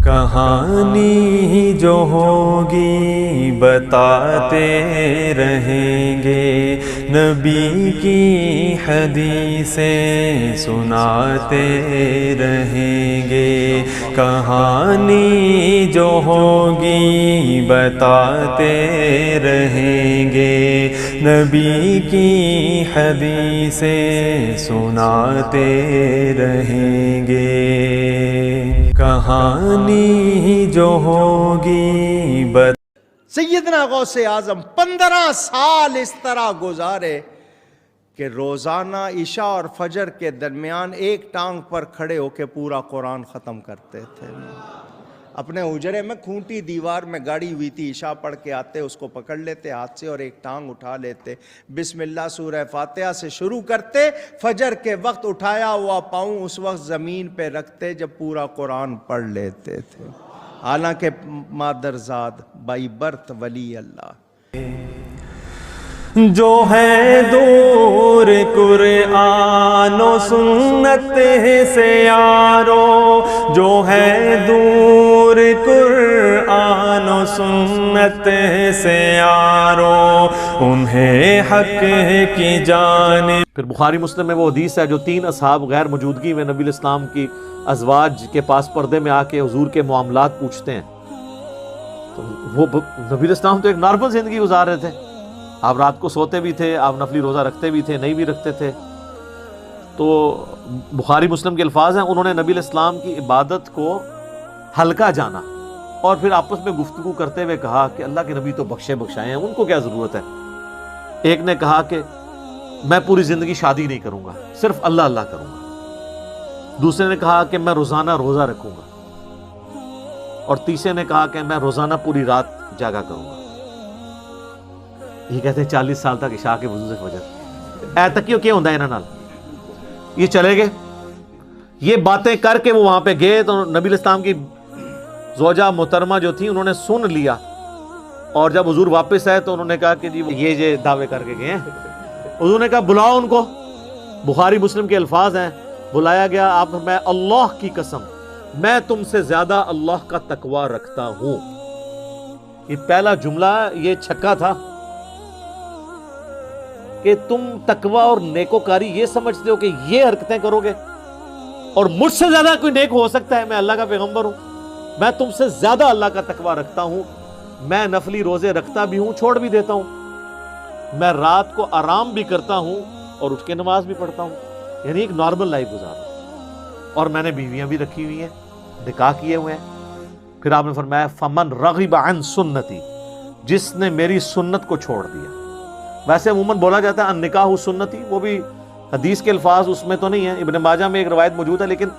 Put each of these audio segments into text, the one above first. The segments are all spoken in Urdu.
کہانی جو ہوگی بتاتے رہیں گے، نبی کی حدیثیں سناتے رہیں گے۔ کہانی جو ہوگی بتاتے رہیں گے، نبی کی حدیثیں سناتے رہیں گے۔ کہانی جو ہوگی سیدنا غوث اعظم 15 سال اس طرح گزارے کہ روزانہ عشاء اور فجر کے درمیان ایک ٹانگ پر کھڑے ہو کے پورا قرآن ختم کرتے تھے۔ اپنے حجرے میں کھونٹی دیوار میں گاڑی ہوئی تھی، عشاء پڑھ کے آتے، اس کو پکڑ لیتے ہاتھ سے اور ایک ٹانگ اٹھا لیتے، بسم اللہ سورہ فاتحہ سے شروع کرتے، فجر کے وقت اٹھایا ہوا پاؤں اس وقت زمین پہ رکھتے جب پورا قرآن پڑھ لیتے تھے، حالانکہ مادرزاد بائی برتھ ولی اللہ۔ جو ہے دور قرآن و سنت سے یارو، جو ہے دور قرآن و سنت سے یارو، انہیں حق کی جانب۔ پھر بخاری مسلم میں وہ حدیث ہے جو 3 اصحاب غیر موجودگی میں نبی الاسلام کی ازواج کے پاس پردے میں آ کے حضور کے معاملات پوچھتے ہیں، تو وہ نبی الاسلام تو ایک نارمل زندگی گزار رہے تھے، آپ رات کو سوتے بھی تھے، آپ نفلی روزہ رکھتے بھی تھے، نہیں بھی رکھتے تھے۔ تو بخاری مسلم کے الفاظ ہیں، انہوں نے نبی الاسلام کی عبادت کو ہلکا جانا اور پھر آپس میں گفتگو کرتے ہوئے کہا کہ اللہ کے نبی تو بخشے بخشائے ہیں، ان کو کیا ضرورت ہے۔ ایک نے کہا کہ میں پوری زندگی شادی نہیں کروں گا، صرف اللہ اللہ کروں گا۔ دوسرے نے کہا کہ میں روزانہ روزہ رکھوں گا، اور تیسرے نے کہا کہ میں روزانہ پوری رات جاگا کروں گا۔ یہ کہتے ہیں 40 سال تک عشاء کے وضو سے فجر اے تکیو کیا ہوندا انہاں نال۔ یہ چلے گئے، یہ باتیں کر کے وہ وہاں پہ گئے تو نبی الاسلام کی زوجہ محترمہ جو تھی انہوں نے سن لیا، اور جب حضور واپس آئے تو انہوں نے کہا کہ جی یہ دعوے کر کے گئے ہیں۔ حضور نے کہا بلاؤ ان کو۔ بخاری مسلم کے الفاظ ہیں، بلایا گیا، آپ فرمایا اللہ کی قسم میں تم سے زیادہ اللہ کا تقوی رکھتا ہوں۔ یہ پہلا جملہ یہ چھکا تھا کہ تم تقوی اور نیکوکاری یہ سمجھتے ہو کہ یہ حرکتیں کرو گے اور مجھ سے زیادہ کوئی نیک ہو سکتا ہے؟ میں اللہ کا پیغمبر ہوں، میں تم سے زیادہ اللہ کا تقوی رکھتا ہوں، میں نفلی روزے رکھتا بھی ہوں، چھوڑ بھی دیتا ہوں، میں رات کو آرام بھی کرتا ہوں اور اٹھ کے نماز بھی پڑھتا ہوں، یعنی ایک نارمل لائف گزارا، اور میں نے بیویاں بھی رکھی ہوئی ہیں، نکاح کیے ہوئے ہیں۔ پھر آپ نے فرمایا فمن رغب عن سنتی، جس نے میری سنت کو چھوڑ دیا۔ ویسے عموماً بولا جاتا ہے النکاح سنتی، وہ بھی حدیث کے الفاظ اس میں تو نہیں ہیں، ابن ماجہ میں ایک روایت موجود ہے، لیکن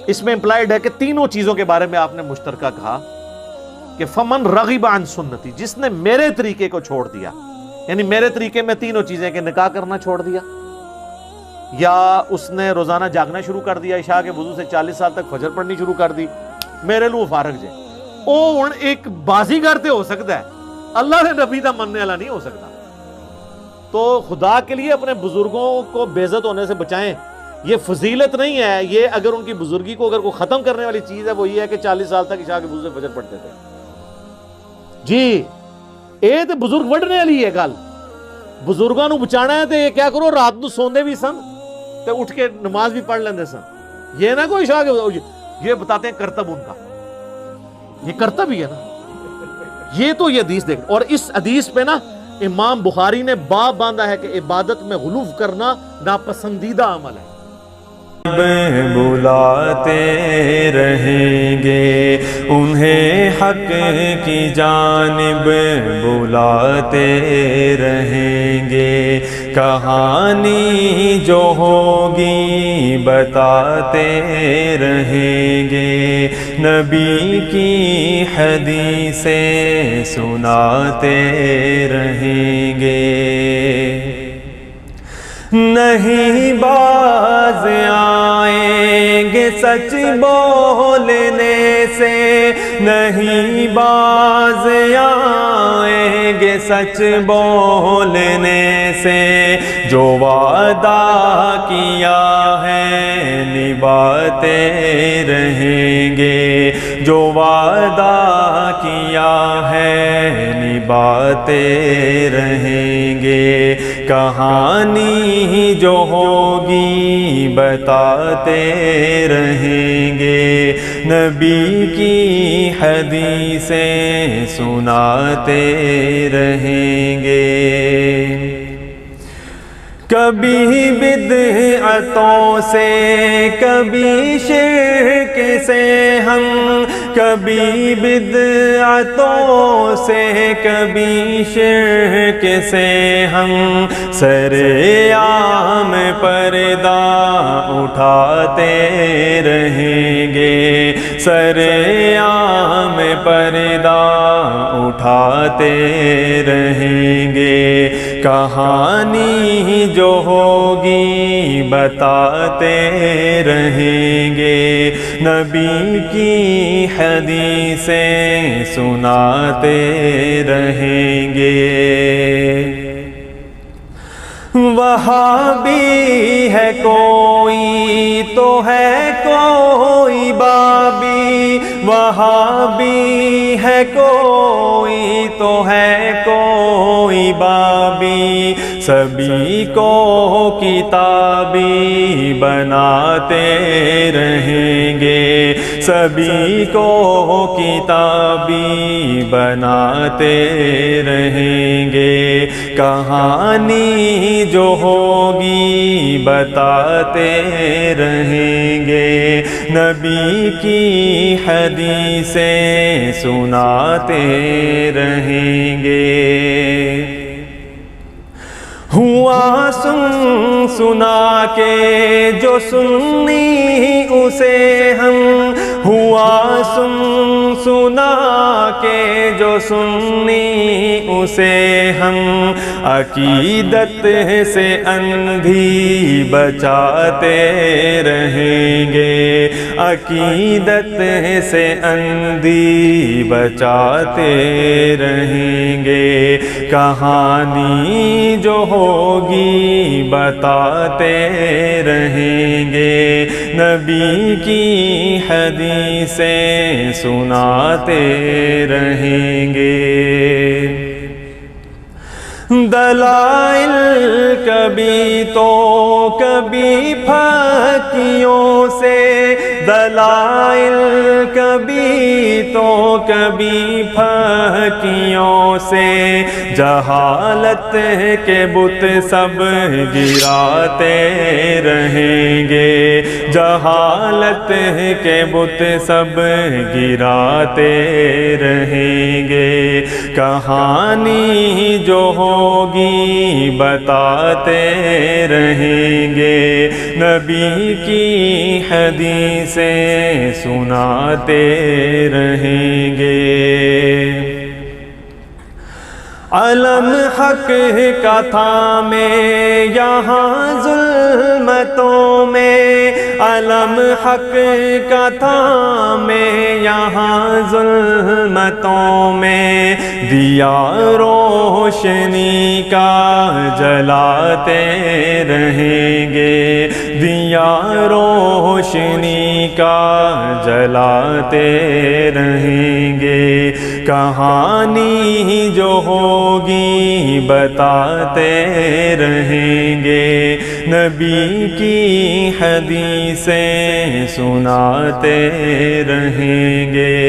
اس میں امپلائیڈ ہے کہ تینوں چیزوں کے بارے میں آپ نے مشترکہ کہا کہ فمن رغب عن سنتی، جس نے میرے طریقے کو چھوڑ دیا، یعنی میرے طریقے میں تینوں چیزیں کہ نکاح کرنا چھوڑ دیا، یا اس نے روزانہ جاگنا شروع کر دیا، عشاء کے وضو سے 40 سال تک فجر پڑھنی شروع کر دی، میرے لو فارغ جے۔ او ایک بازیگر تے ہو سکتا ہے، اللہ نے نبی دا مننے والا نہیں ہو سکتا۔ تو خدا کے لیے اپنے بزرگوں کو بے عزت ہونے سے بچائیں، یہ فضیلت نہیں ہے، یہ اگر ان کی بزرگی کو اگر کوئی ختم کرنے والی چیز ہے وہ یہ ہے کہ 40 سال تک عشاء کے وضو سے فجر پڑھتے تھے۔ جی اے تے بزرگ وڈنے والی ہے گل، بزرگاں نو بچانا ہے تے یہ کیا کرو، رات نو سوندے بھی سن تے اٹھ کے نماز بھی پڑھ لیندے سن، یہ نہ کوئی عشاء کے، یہ بتاتے ہیں کرتب ان کا، یہ کرتب ہی ہے نا۔ یہ تو یہ حدیث دیکھ، اور اس حدیث پہ نا امام بخاری نے باب باندھا ہے کہ عبادت میں غلو کرنا ناپسندیدہ عمل ہے۔ بلاتے رہیں گے، انہیں حق کی جانب بلاتے رہیں گے۔ کہانی جو ہوگی بتاتے رہیں گے، نبی کی حدیثیں سناتے رہیں گے۔ نہیں باز آئیں گے سچ بولنے سے، نہیں باز آئیں آئیں گے سچ بولنے سے، جو وعدہ کیا ہے نبھاتے رہیں گے، جو وعدہ کیا ہے نبھاتے رہیں گے، کہانی جو ہوگی بتاتے رہیں گے، نبی کی حدیثیں سناتے رہیں گے۔ کبھی بدعتوں سے کبھی شرک سے ہم، کبھی بدعتوں سے کبھی شرک سے ہم، سر عام پردہ اٹھاتے رہیں گے، سر عام پردہ اٹھاتے رہیں گے، کہانی جو ہوگی بتاتے رہیں گے، نبی کی حدیثیں سناتے رہیں گے۔ وہابی ہے کوئی تو ہے کوئی بابی، وہابی ہے کوئی تو ہے کوئی بابی، سبھی کو کتابی بناتے رہیں گے، سبھی کو کتابی بناتے رہیں گے، کہانی جو ہوگی بتاتے رہیں گے، نبی کی حدیثیں سناتے رہیں گے۔ ہوا سن سنا کے جو سنی اسے ہم، ہوا سن سنا کے جو سنی اسے ہم، عقیدت سے اندھی بچاتے رہیں گے، عقیدت سے اندھی بچاتے رہیں گے، کہانی جو ہوگی بتاتے رہیں گے، نبی کی حدیثیں سناتے رہیں گے۔ دلائل کبھی تو کبھی پھکیوں سے، دلائل کبھی تو کبھی پھکیوں سے، جہالت کے بت سب گراتے رہیں گے، جہالت کے بت سب گراتے رہیں گے، کہانی جو ہوگی بتاتے رہیں گے، نبی کی حدیثیں سناتے رہیں گے۔ علم حق کا تھامے یہاں ظلمتوں میں، علم حق کا تھامے یہاں ظلمتوں میں، دیا روشنی کا جلاتے رہیں گے، دیا روشنی کا جلاتے رہیں گے، کہانی جو ہوگی بتاتے رہیں گے، نبی کی حدیثیں سناتے رہیں گے۔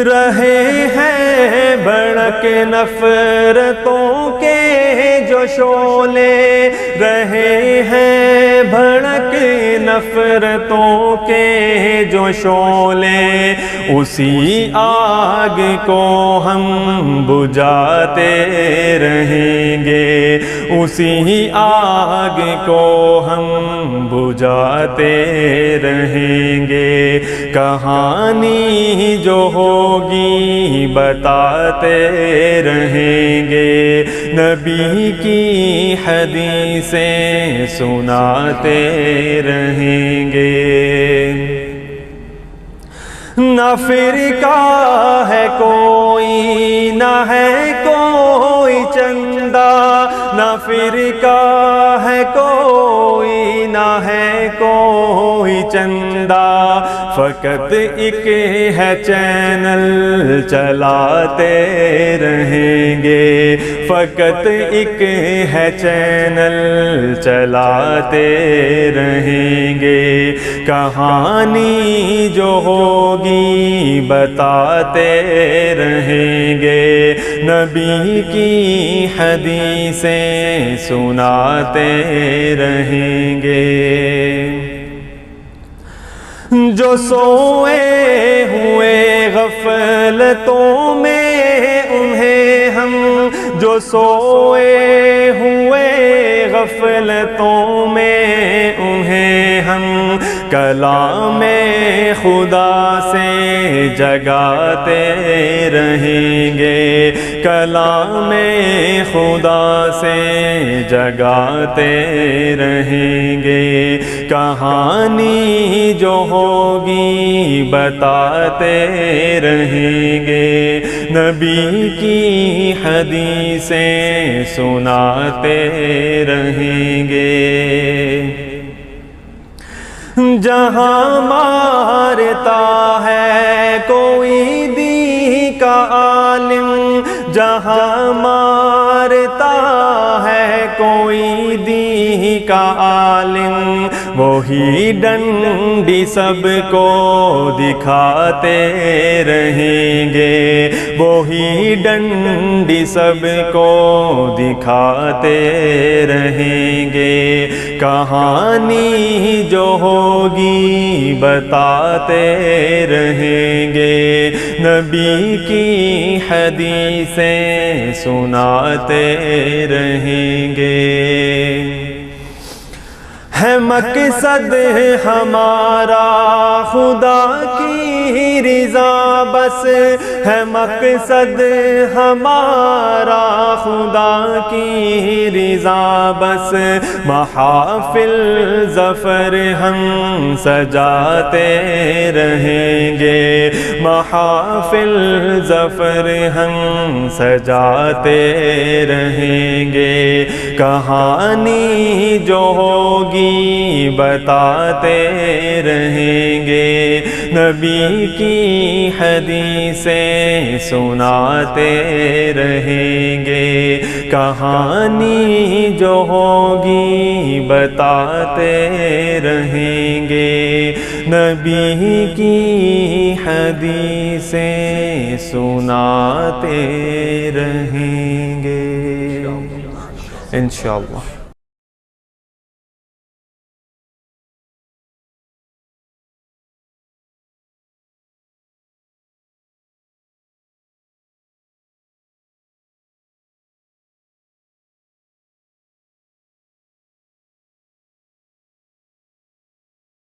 رہے ہیں بھڑک نفرتوں کے جو شعلے، رہے ہیں بھڑک نفرتوں کے جو شعلے، اسی آگ کو ہم بجھاتے رہیں گے، اسی آگ کو ہم بجھاتے رہیں گے، کہانی جو ہوگی بتاتے رہیں گے، نبی کی حدیثیں سناتے رہیں گے۔ نہ فرقہ ہے کوئی نہ ہے کوئی چندہ، نہ فرقہ ہے کوئی نہ ہے کوئی چندہ، فقط ایک ہے چینل چلاتے رہیں گے، فقط ایک ہے چینل چلاتے رہیں گے، کہانی جو ہوگی بتاتے رہیں گے، نبی کی حدیثیں سناتے رہیں گے۔ جو سوئے ہوئے غفلتوں میں انہیں ہم، جو سوئے ہوئے غفلتوں میں انہیں ہم، کلام خدا سے جگاتے رہیں گے، کلام خدا سے جگاتے رہیں گے، کہانی جو ہوگی بتاتے رہیں گے، نبی کی حدیثیں سناتے رہیں گے۔ جہاں مارتا ہے کوئی دین کا عالم، جہاں مارتا ہے کوئی دین کا عالم، وہی ڈنڈی سب کو دکھاتے رہیں گے، وہی ڈنڈی سب کو دکھاتے رہیں گے، کہانی جو ہوگی بتاتے رہیں گے، نبی کی حدیثیں سناتے رہیں گے۔ ہے مقصد ہمارا خدا کی رضا بس، ہے مقصد ہمارا خدا کی رضا بس، محافل ظفر ہم سجاتے رہیں گے، محافل ظفر ہم سجاتے رہیں گے، کہانی جو ہوگی بتاتے رہیں گے، نبی کی حدیثیں سناتے رہیں گے، کہانی جو ہوگی بتاتے رہیں گے، نبی کی حدیثیں سناتے رہیں گے انشاءاللہ۔